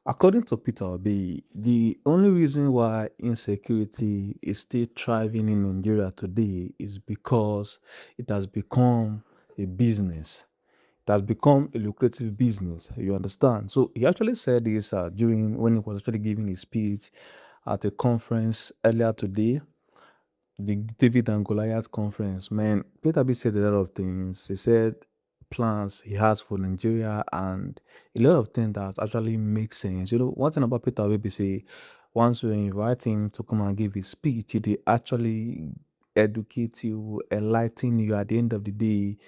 According to Peter B, the only reason why insecurity is still thriving in Nigeria today is because it has become a business. It has become a lucrative business. You understand? So he actually said this during when he was actually giving his speech at a conference earlier today, the David and Goliath conference. Man, Peter B said a lot of things. He said plans he has for Nigeria and a lot of things that actually make sense. You know, one thing about Peter B say once you invite him to come and give his speech, they actually educate you, enlighten you at the end of the day.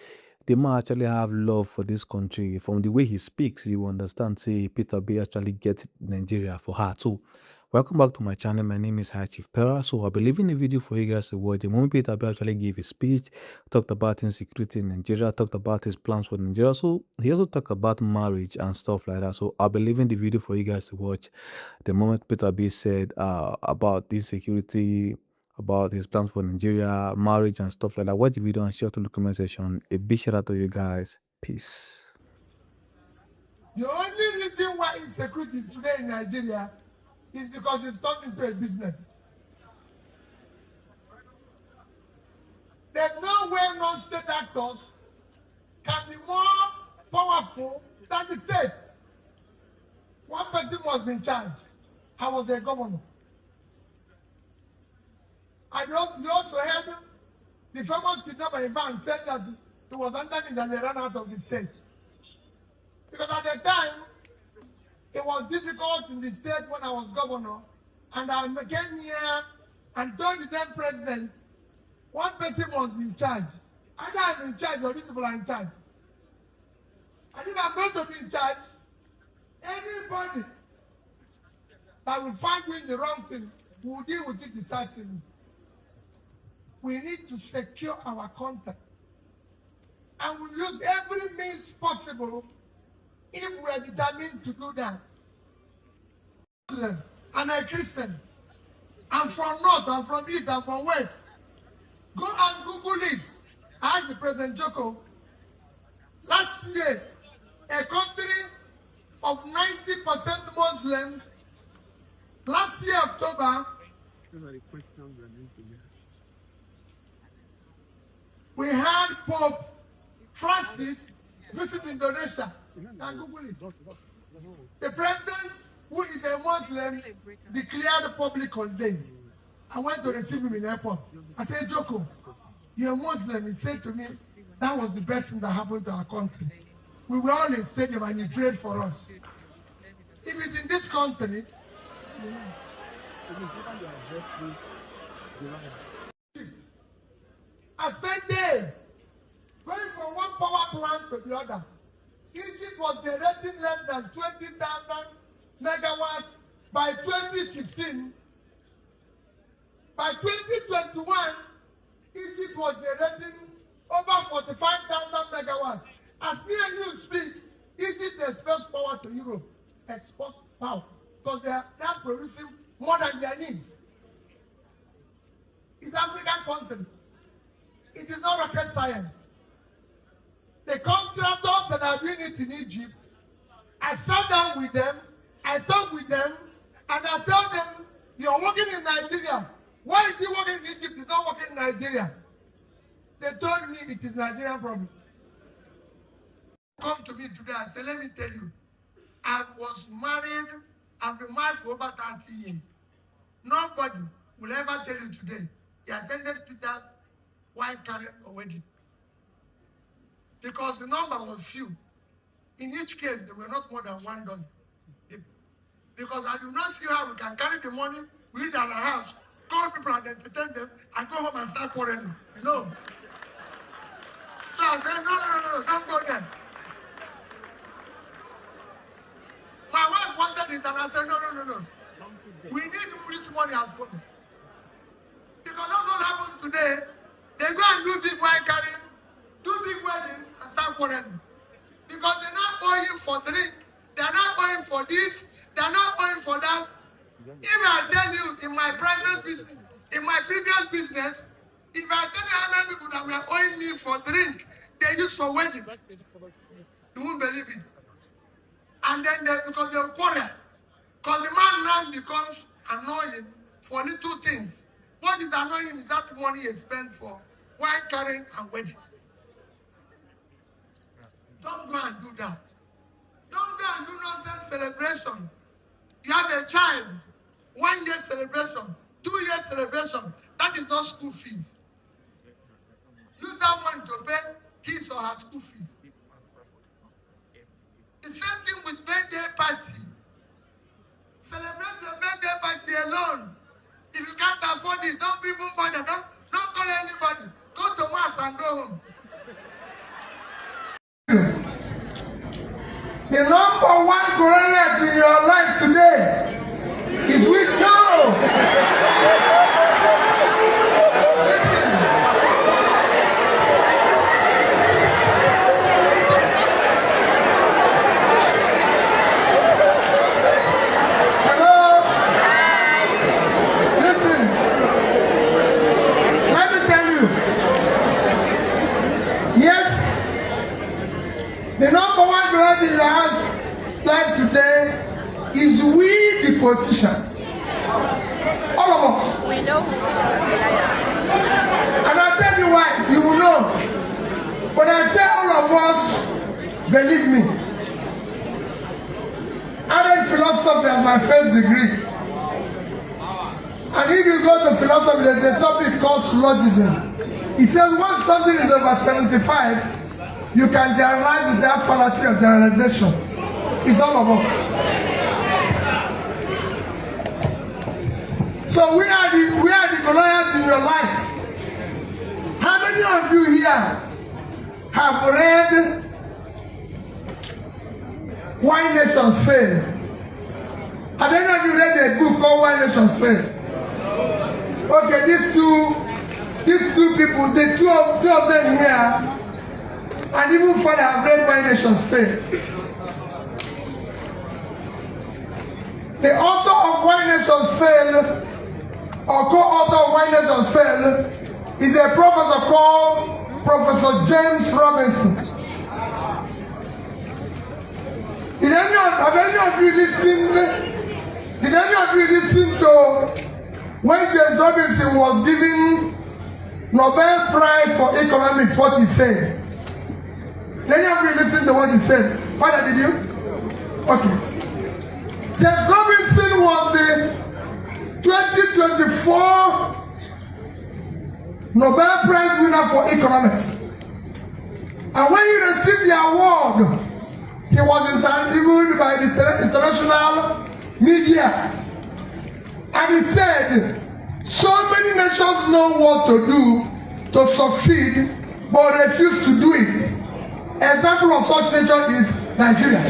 They might actually have love for this country. From the way he speaks, you understand, say Peter B actually gets Nigeria for heart. So welcome back to my channel. My name is High Chief Peterz. So I'll be leaving a video for you guys to watch. The moment Peter B actually gave his speech, talked about insecurity in Nigeria, talked about his plans for Nigeria. So he also talked about marriage and stuff like that. So I'll be leaving the video for you guys to watch. The moment Peter B said about this security, about his plans for Nigeria, marriage and stuff like that. Watch the video and share to the comment section. A big shout out to you guys. Peace. The only reason why insecurity is today in Nigeria is because it's turned into a business. There's no way non-state actors can be more powerful than the state. One person must be in charge. I was a governor. And you also heard the famous kidnapper in van said that he was under this and they ran out of the state. Because at the time, it was difficult in the state when I was governor, and I came here and told the then president, one person must be in charge. Either I'm in charge or these people are in charge. And if I'm going to be in charge, anybody that will find doing the wrong thing will deal with it decisively. We need to secure our country. And we use every means possible if we are determined to do that. I'm a Christian. I'm from North, I'm from East, I'm from West. Go and Google it. I asked the President Joko, last year, a country of 90% Muslim, last year, October, we had Pope Francis visit Indonesia. And Google it. The president, who is a Muslim, declared public holidays. I went to receive him in the airport. I said, Joko, you're a Muslim. He said to me, that was the best thing that happened to our country. We were all in stadium and he prayed for us. If it's in this country, I spent days going from one power plant to the other. Egypt was generating less than 20,000 megawatts by 2015. By 2021, Egypt was generating over 45,000 megawatts. As me and you speak, Egypt exports power to Europe. Exports power. Because they are now producing more than their need. It's African country. It is not rocket science. The contractors that are doing it in Egypt, I sat down with them, I talked with them, and I told them, you're working in Nigeria. Why is he working in Egypt? He's not working in Nigeria. They told me it is Nigerian problem. Come to me today, I said, let me tell you, I was married, I've been married for over 30 years. Nobody will ever tell you today, he attended Peter's wife carried a wedding. Because the number was few. In each case, there were not more than 1 dozen people. Because I do not see how we can carry the money, we eat at our house, call people and entertain them, and go home and start quarreling. No. So I said, no, don't go there. My wife wanted it, and I said, no. We need this money at home. Because that's what happens today. They go and do big wine carrying, do big wedding, and start quarreling. Because they're not owing for drink, they're not owing for this, they're not owing for that. If I tell you in my private business, in my previous business, if I tell you how many people that were owing me for drink, they use for wedding, you won't believe it. And then because they will quarrel. Because the man now becomes annoying for little things. What is annoying is that money is spent for wine carrying and wedding. Don't go and do that. Don't go and do nonsense celebration. You have a child, 1 year celebration, 2 year celebration. That is not school fees. Use that money to pay his or her school fees. The same thing with birthday party. Celebrate your birthday party alone. If you can't afford it, don't even bother. Don't call anybody. Go to mass and go home. The number one Goliath in your life today is with you. Listen. Hello? Listen. Let me tell you. Yes. The number one Goliath in your house life today is we the politicians. All of us. We know. And I'll tell you why. You will know. When I say all of us, believe me. I read philosophy as my first degree. And if you go to philosophy, there's a topic called syllogism. It says once something is over 75, you can generalize with that fallacy of generalization. It's all of us. So we are the Goliaths in your life. How many of you here have read Why Nations Fail? Have any of you read a book called Why Nations Fail? Okay, these two people, the two of them here, and even further have read Why Nations Fail. The author of Why Nations Fail, or co-author of Why Nations Fail, is a professor called Professor James Robinson. Did any of you listen to when James Robinson was giving Nobel Prize for Economics, what he said? Did any of you listen to what he said? Father, did you? Okay. James Robinson was the 2024 Nobel Prize winner for Economics. And when he received the award, he was interviewed by the international media. And he said, so many nations know what to do to succeed, but refuse to do it. Example of such nation is Nigeria.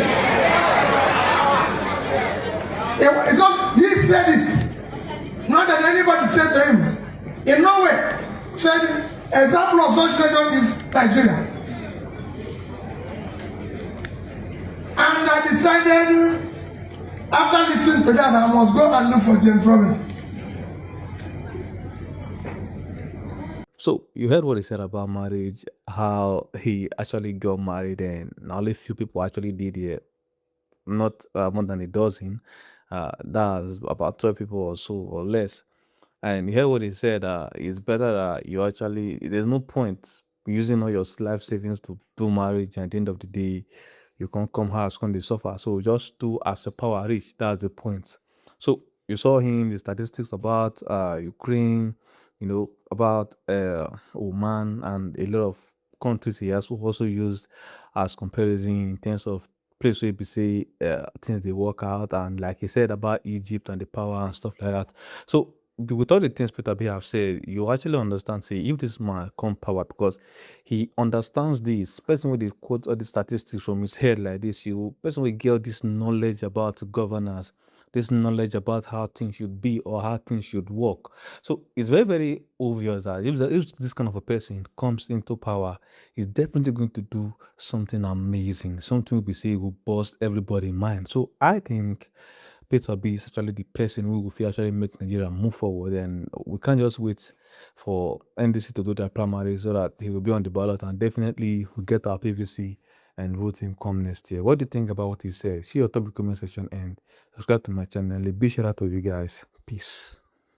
He said it. Not that anybody said to him. In Norway, said, example of such nation is Nigeria. And I decided, after listening to that, I must go and look for James Robinson. So you heard what he said about marriage, how he actually got married, and only few people actually did it, not more than a dozen. That's about 12 people or so or less. And you heard what he said. It's better that you actually. There's no point using all your life savings to do marriage, and at the end of the day, you can't come house, can't they suffer. So just do as a power rich. That's the point. So you saw him the statistics about Ukraine, about Oman and a lot of countries he has also used as comparison in terms of place where you say things they work out, and like he said about Egypt and the power and stuff like that. So with all the things Peter B have said, you actually understand, say, if this man come power because he understands this, person with the quote all the statistics from his head like this, you person will get all this knowledge about governance, this knowledge about how things should be or how things should work. So it's very, very obvious that if this kind of a person comes into power, he's definitely going to do something amazing, something we say will bust everybody's mind. So I think Peter B is actually the person who will actually make Nigeria move forward, and we can't just wait for NDC to do their primary so that he will be on the ballot, and definitely we'll get our PVC and vote him come next year. What do you think about what he said? See your topic comment section and subscribe to my channel. A big shout out to you guys. Peace.